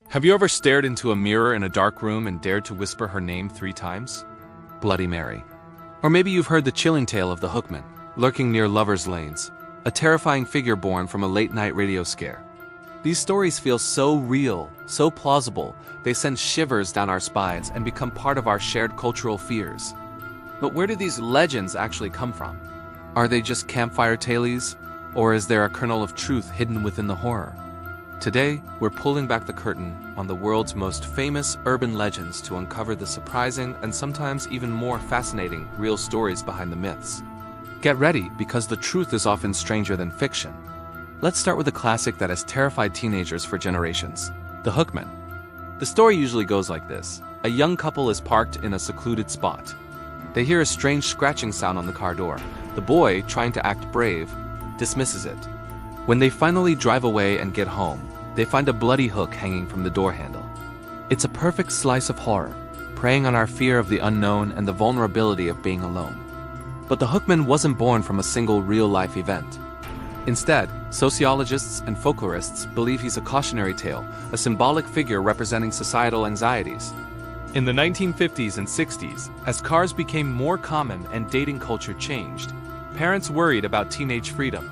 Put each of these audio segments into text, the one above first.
Have you ever stared into a mirror in a dark room and dared to whisper her name 3 times? Bloody Mary. Or maybe you've heard the chilling tale of the Hookman, lurking near lovers' lanes, a terrifying figure born from a late-night radio scare. These stories feel so real, so plausible, they send shivers down our spines and become part of our shared cultural fears. But where do these legends actually come from? Are they just campfire tales, or is there a kernel of truth hidden within the horror? Today, we're pulling back the curtain on the world's most famous urban legends to uncover the surprising and sometimes even more fascinating real stories behind the myths. Get ready, because the truth is often stranger than fiction. Let's start with a classic that has terrified teenagers for generations, the Hookman. The story usually goes like this. A young couple is parked in a secluded spot. They hear a strange scratching sound on the car door. The boy, trying to act brave, dismisses it. When they finally drive away and get home, they find a bloody hook hanging from the door handle. It's a perfect slice of horror, preying on our fear of the unknown and the vulnerability of being alone. But the Hookman wasn't born from a single real-life event. Instead, sociologists and folklorists believe he's a cautionary tale, a symbolic figure representing societal anxieties. In the 1950s and 60s, as cars became more common and dating culture changed, parents worried about teenage freedom.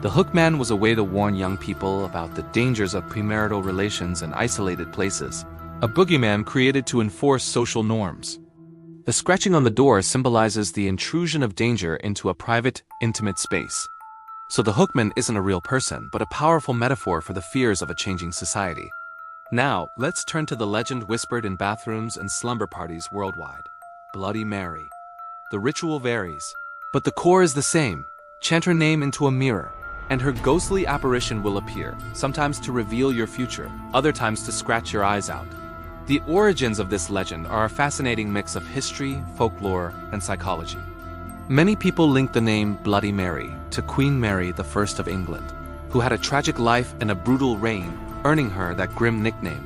The Hookman was a way to warn young people about the dangers of premarital relations in isolated places, a boogeyman created to enforce social norms. The scratching on the door symbolizes the intrusion of danger into a private, intimate space. So the Hookman isn't a real person, but a powerful metaphor for the fears of a changing society. Now, let's turn to the legend whispered in bathrooms and slumber parties worldwide. Bloody Mary. The ritual varies, but the core is the same. Chant her name into a mirror, and her ghostly apparition will appear, sometimes to reveal your future, other times to scratch your eyes out. The origins of this legend are a fascinating mix of history, folklore, and psychology. Many people link the name Bloody Mary to Queen Mary I of England, who had a tragic life and a brutal reign, earning her that grim nickname.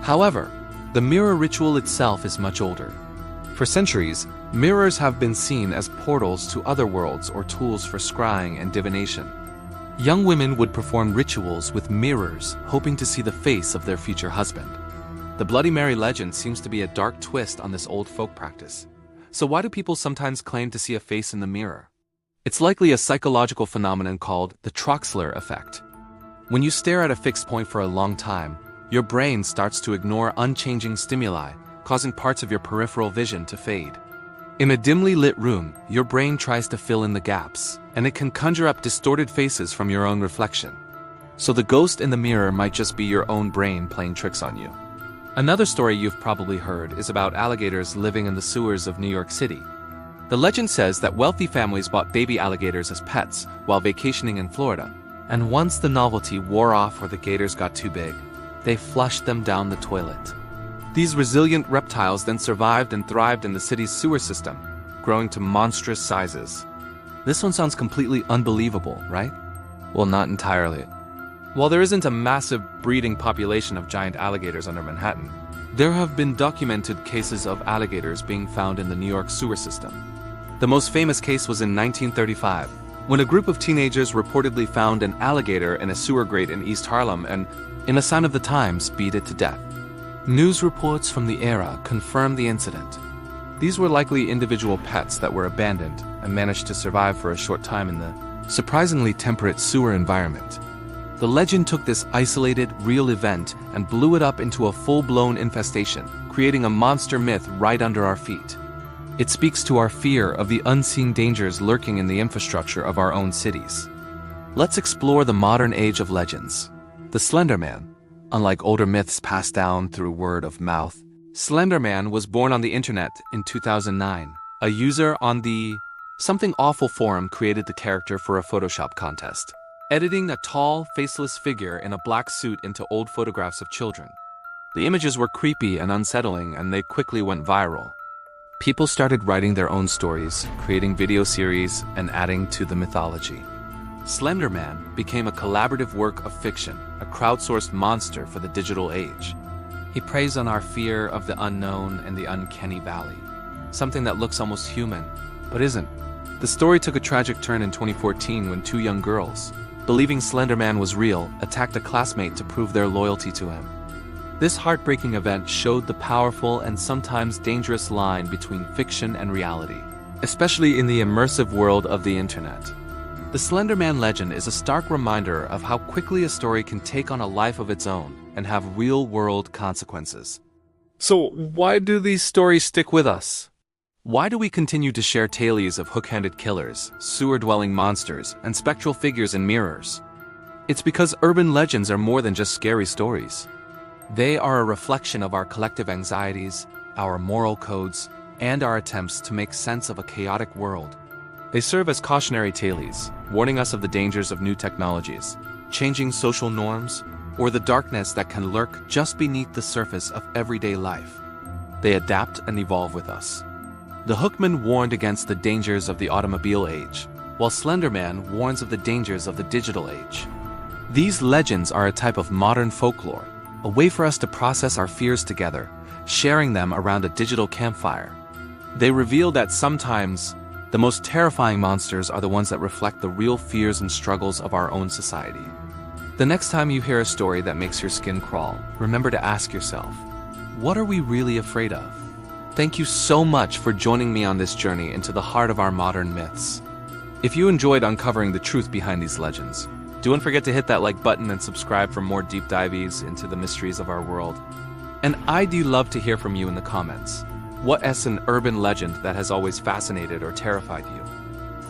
However, the mirror ritual itself is much older. For centuries, mirrors have been seen as portals to other worlds or tools for scrying and divination. Young women would perform rituals with mirrors, hoping to see the face of their future husband. The Bloody Mary legend seems to be a dark twist on this old folk practice. So why do people sometimes claim to see a face in the mirror? It's likely a psychological phenomenon called the Troxler effect. When you stare at a fixed point for a long time, your brain starts to ignore unchanging stimuli, causing parts of your peripheral vision to fade. In a dimly lit room, your brain tries to fill in the gaps, and it can conjure up distorted faces from your own reflection. So the ghost in the mirror might just be your own brain playing tricks on you. Another story you've probably heard is about alligators living in the sewers of New York City. The legend says that wealthy families bought baby alligators as pets while vacationing in Florida, and once the novelty wore off or the gators got too big, they flushed them down the toilet. These resilient reptiles then survived and thrived in the city's sewer system, growing to monstrous sizes. This one sounds completely unbelievable, right? Well, not entirely. While there isn't a massive breeding population of giant alligators under Manhattan, there have been documented cases of alligators being found in the New York sewer system. The most famous case was in 1935, when a group of teenagers reportedly found an alligator in a sewer grate in East Harlem and, in a sign of the times, beat it to death. News reports from the era confirmed the incident. These were likely individual pets that were abandoned and managed to survive for a short time in the surprisingly temperate sewer environment. The legend took this isolated, real event and blew it up into a full-blown infestation, creating a monster myth right under our feet. It speaks to our fear of the unseen dangers lurking in the infrastructure of our own cities. Let's explore the modern age of legends. The Slender Man. Unlike older myths passed down through word of mouth, Slender Man was born on the internet in 2009. A user on the Something Awful forum created the character for a Photoshop contest, editing a tall, faceless figure in a black suit into old photographs of children. The images were creepy and unsettling, and they quickly went viral. People started writing their own stories, creating video series, and adding to the mythology. Slender Man became a collaborative work of fiction, a crowdsourced monster for the digital age. He preys on our fear of the unknown and the uncanny valley, something that looks almost human, but isn't. The story took a tragic turn in 2014 when 2 young girls, believing Slender Man was real, attacked a classmate to prove their loyalty to him. This heartbreaking event showed the powerful and sometimes dangerous line between fiction and reality, especially in the immersive world of the internet. The Slender Man legend is a stark reminder of how quickly a story can take on a life of its own and have real-world consequences. So, why do these stories stick with us? Why do we continue to share tales of hook-handed killers, sewer-dwelling monsters, and spectral figures in mirrors? It's because urban legends are more than just scary stories. They are a reflection of our collective anxieties, our moral codes, and our attempts to make sense of a chaotic world. They serve as cautionary tales, warning us of the dangers of new technologies, changing social norms, or the darkness that can lurk just beneath the surface of everyday life. They adapt and evolve with us. The Hookman warned against the dangers of the automobile age, while Slender Man warns of the dangers of the digital age. These legends are a type of modern folklore, a way for us to process our fears together, sharing them around a digital campfire. They reveal that sometimes the most terrifying monsters are the ones that reflect the real fears and struggles of our own society. The next time you hear a story that makes your skin crawl, remember to ask yourself, what are we really afraid of? Thank you so much for joining me on this journey into the heart of our modern myths. If you enjoyed uncovering the truth behind these legends, don't forget to hit that like button and subscribe for more deep dives into the mysteries of our world. And I'd love to hear from you in the comments. What is an urban legend that has always fascinated or terrified you?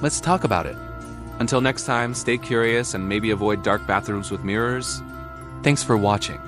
Let's talk about it. Until next time, stay curious and maybe avoid dark bathrooms with mirrors. Thanks for watching.